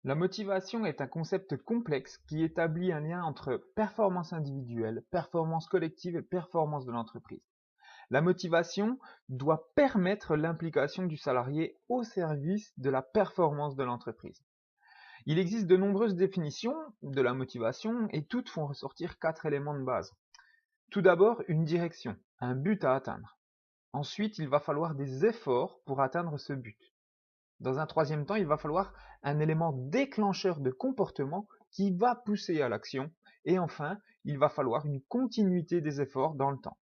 La motivation est un concept complexe qui établit un lien entre performance individuelle, performance collective et performance de l'entreprise. La motivation doit permettre l'implication du salarié au service de la performance de l'entreprise. Il existe de nombreuses définitions de la motivation et toutes font ressortir 4 éléments de base. Tout d'abord, une direction, un but à atteindre. Ensuite, il va falloir des efforts pour atteindre ce but. Dans un troisième temps, il va falloir un élément déclencheur de comportement qui va pousser à l'action. Et enfin, il va falloir une continuité des efforts dans le temps.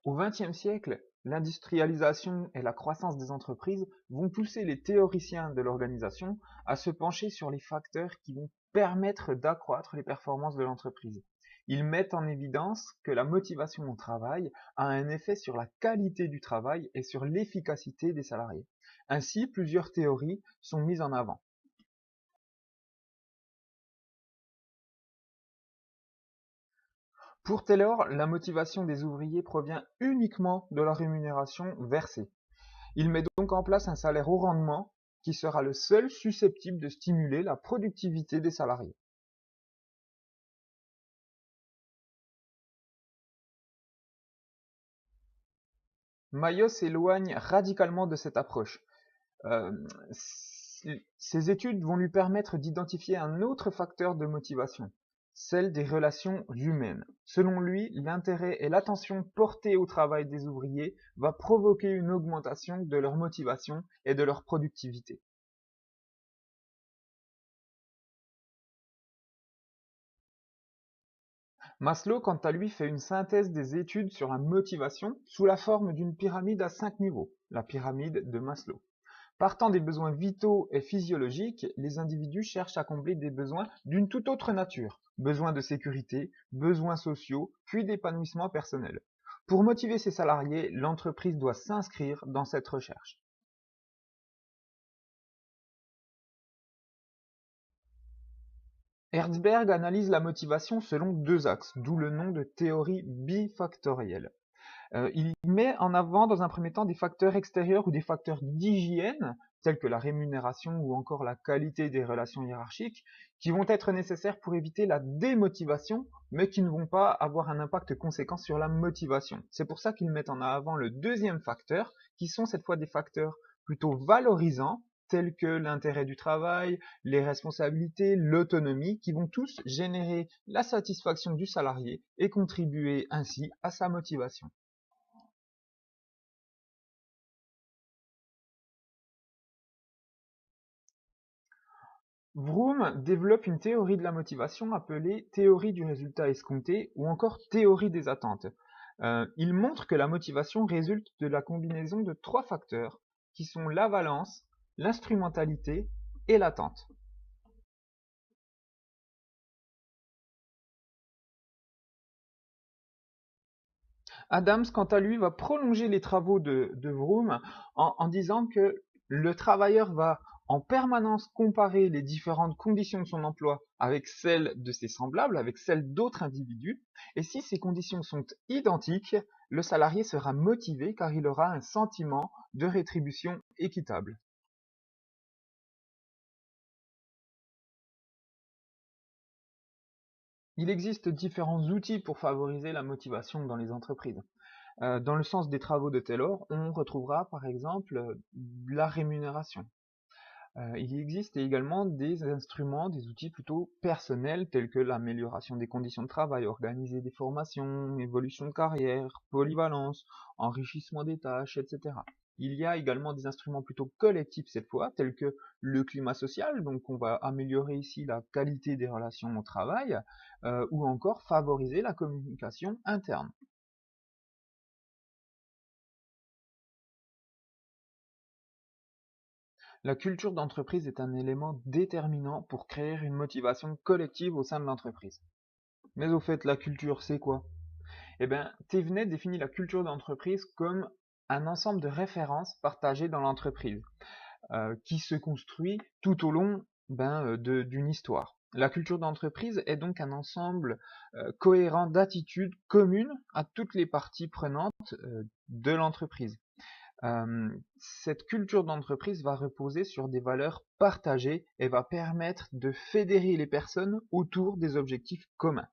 Au XXe siècle, l'industrialisation et la croissance des entreprises vont pousser les théoriciens de l'organisation à se pencher sur les facteurs qui vont permettre d'accroître les performances de l'entreprise. Ils mettent en évidence que la motivation au travail a un effet sur la qualité du travail et sur l'efficacité des salariés. Ainsi, plusieurs théories sont mises en avant. Pour Taylor, la motivation des ouvriers provient uniquement de la rémunération versée. Il met donc en place un salaire au rendement qui sera le seul susceptible de stimuler la productivité des salariés. Maillot s'éloigne radicalement de cette approche. Euh, Ces études vont lui permettre d'identifier un autre facteur de motivation, celle des relations humaines. Selon lui, l'intérêt et l'attention portés au travail des ouvriers va provoquer une augmentation de leur motivation et de leur productivité. Maslow, quant à lui, fait une synthèse des études sur la motivation sous la forme d'une pyramide à 5 niveaux, la pyramide de Maslow. Partant des besoins vitaux et physiologiques, les individus cherchent à combler des besoins d'une toute autre nature, besoins de sécurité, besoins sociaux, puis d'épanouissement personnel. Pour motiver ses salariés, l'entreprise doit s'inscrire dans cette recherche. Herzberg analyse la motivation selon deux axes, d'où le nom de théorie bifactorielle. Il met en avant dans un premier temps des facteurs extérieurs ou des facteurs d'hygiène, tels que la rémunération ou encore la qualité des relations hiérarchiques, qui vont être nécessaires pour éviter la démotivation, mais qui ne vont pas avoir un impact conséquent sur la motivation. C'est pour ça qu'ils mettent en avant le deuxième facteur, qui sont cette fois des facteurs plutôt valorisants, tels que l'intérêt du travail, les responsabilités, l'autonomie, qui vont tous générer la satisfaction du salarié et contribuer ainsi à sa motivation. Vroom développe une théorie de la motivation appelée théorie du résultat escompté ou encore théorie des attentes. Il montre que la motivation résulte de la combinaison de trois facteurs qui sont la valence, l'instrumentalité et l'attente. Adams, quant à lui, va prolonger les travaux de Vroom en disant que le travailleur va en permanence comparer les différentes conditions de son emploi avec celles de ses semblables, avec celles d'autres individus, et si ces conditions sont identiques, le salarié sera motivé car il aura un sentiment de rétribution équitable. Il existe différents outils pour favoriser la motivation dans les entreprises. Dans le sens des travaux de Taylor, on retrouvera par exemple la rémunération. Il existe également des instruments, des outils plutôt personnels tels que l'amélioration des conditions de travail, organiser des formations, évolution de carrière, polyvalence, enrichissement des tâches, etc. Il y a également des instruments plutôt collectifs cette fois, tels que le climat social, donc on va améliorer ici la qualité des relations au travail, ou encore favoriser la communication interne. La culture d'entreprise est un élément déterminant pour créer une motivation collective au sein de l'entreprise. Mais au fait, la culture, c'est quoi? Eh bien, Thévenet définit la culture d'entreprise comme un ensemble de références partagées dans l'entreprise, qui se construit tout au long d'une histoire. La culture d'entreprise est donc un ensemble cohérent d'attitudes communes à toutes les parties prenantes de l'entreprise. Cette culture d'entreprise va reposer sur des valeurs partagées et va permettre de fédérer les personnes autour des objectifs communs.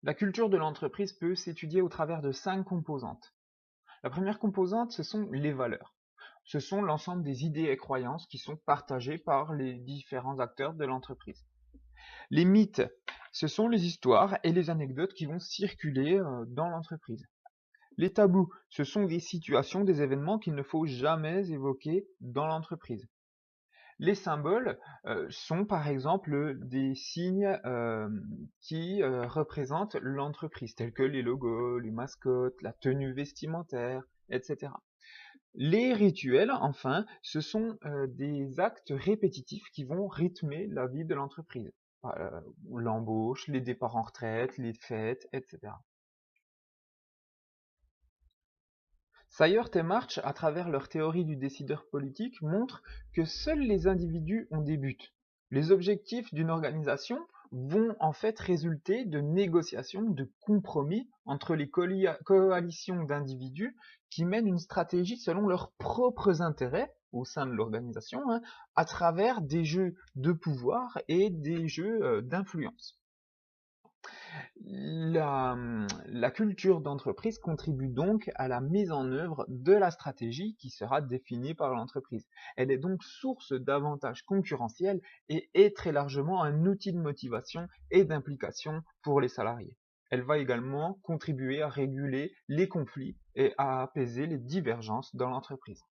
La culture de l'entreprise peut s'étudier au travers de 5 composantes. La première composante, ce sont les valeurs. Ce sont l'ensemble des idées et croyances qui sont partagées par les différents acteurs de l'entreprise. Les mythes, ce sont les histoires et les anecdotes qui vont circuler dans l'entreprise. Les tabous, ce sont des situations, des événements qu'il ne faut jamais évoquer dans l'entreprise. Les symboles sont par exemple des signes qui représentent l'entreprise, tels que les logos, les mascottes, la tenue vestimentaire, etc. Les rituels, enfin, ce sont des actes répétitifs qui vont rythmer la vie de l'entreprise. L'embauche, les départs en retraite, les fêtes, etc. Sayert et March, à travers leur théorie du décideur politique, montrent que seuls les individus ont des buts. Les objectifs d'une organisation vont en fait résulter de négociations, de compromis entre les coalitions d'individus qui mènent une stratégie selon leurs propres intérêts au sein de l'organisation, à travers des jeux de pouvoir et des jeux d'influence. La culture d'entreprise contribue donc à la mise en œuvre de la stratégie qui sera définie par l'entreprise. Elle est donc source d'avantages concurrentiels et est très largement un outil de motivation et d'implication pour les salariés. Elle va également contribuer à réguler les conflits et à apaiser les divergences dans l'entreprise.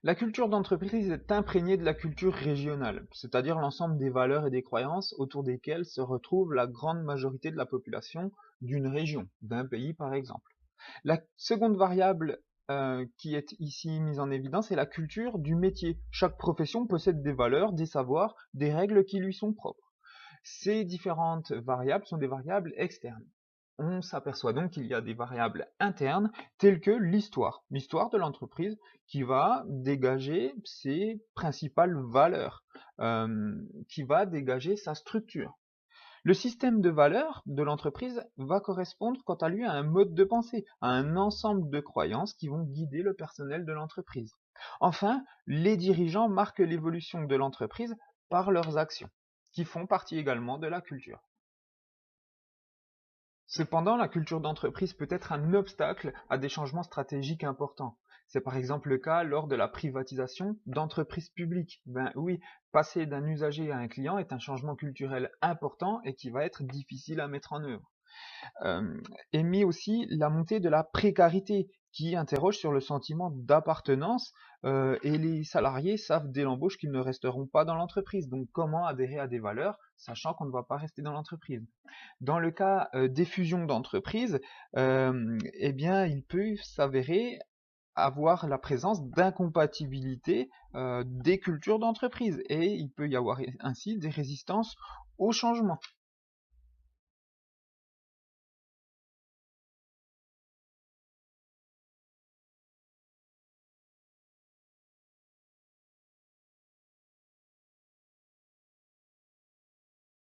La culture d'entreprise est imprégnée de la culture régionale, c'est-à-dire l'ensemble des valeurs et des croyances autour desquelles se retrouve la grande majorité de la population d'une région, d'un pays par exemple. La seconde variable qui est ici mise en évidence est la culture du métier. Chaque profession possède des valeurs, des savoirs, des règles qui lui sont propres. Ces différentes variables sont des variables externes. On s'aperçoit donc qu'il y a des variables internes telles que l'histoire de l'entreprise qui va dégager ses principales valeurs, qui va dégager sa structure. Le système de valeurs de l'entreprise va correspondre quant à lui à un mode de pensée, à un ensemble de croyances qui vont guider le personnel de l'entreprise. Enfin, les dirigeants marquent l'évolution de l'entreprise par leurs actions, qui font partie également de la culture. Cependant, la culture d'entreprise peut être un obstacle à des changements stratégiques importants. C'est par exemple le cas lors de la privatisation d'entreprises publiques. Ben oui, passer d'un usager à un client est un changement culturel important et qui va être difficile à mettre en œuvre. Et mis aussi la montée de la précarité qui interroge sur le sentiment d'appartenance et les salariés savent dès l'embauche qu'ils ne resteront pas dans l'entreprise. Donc comment adhérer à des valeurs sachant qu'on ne va pas rester dans l'entreprise. Dans le cas des fusions d'entreprises, eh bien il peut s'avérer avoir la présence d'incompatibilité des cultures d'entreprise et il peut y avoir ainsi des résistances au changement.